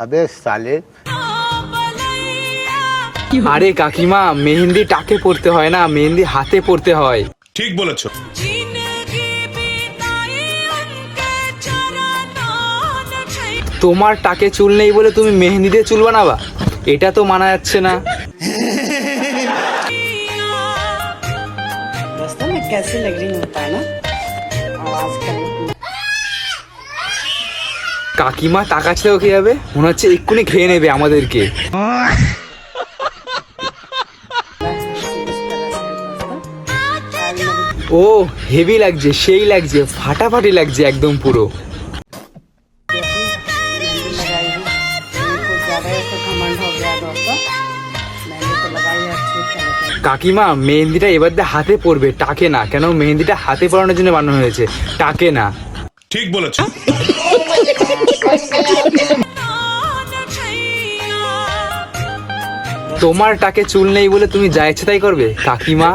अबे साले। আরে কাকিমা, মেহেন্দি টাকে পড়তে হয় না, মেহেন্দি হাতে পড়তে হয়। ঠিক বলেছো। তোমার টাকে চুল নেই বলে তুমি মেহেন্দি দিয়ে চুল বানাবা? এটা তো মানা যাচ্ছে না। दोस्तों मैं कैसी लग रही हूँ होता है ना आवाज करने কাকিমা তাকাচ্ছেও কি হবে, মনে হচ্ছে এক্ষুনি খেয়ে নেবে আমাদেরকে। ও হেভি লাগছে, সেই লাগছে, ফাটাফাটি লাগছে একদম পুরো। কাকিমা মেহেন্দিটা এবার দিয়ে হাতে পড়বে, টাকে না। কেন মেহেন্দিটা হাতে পড়ানোর জন্য বানানো হয়েছে, টাকে না। ঠিক বলেছো। তোমার টাকে চুল নেই বলে তুমি যা ইচ্ছে তাই করবে কাকিমা?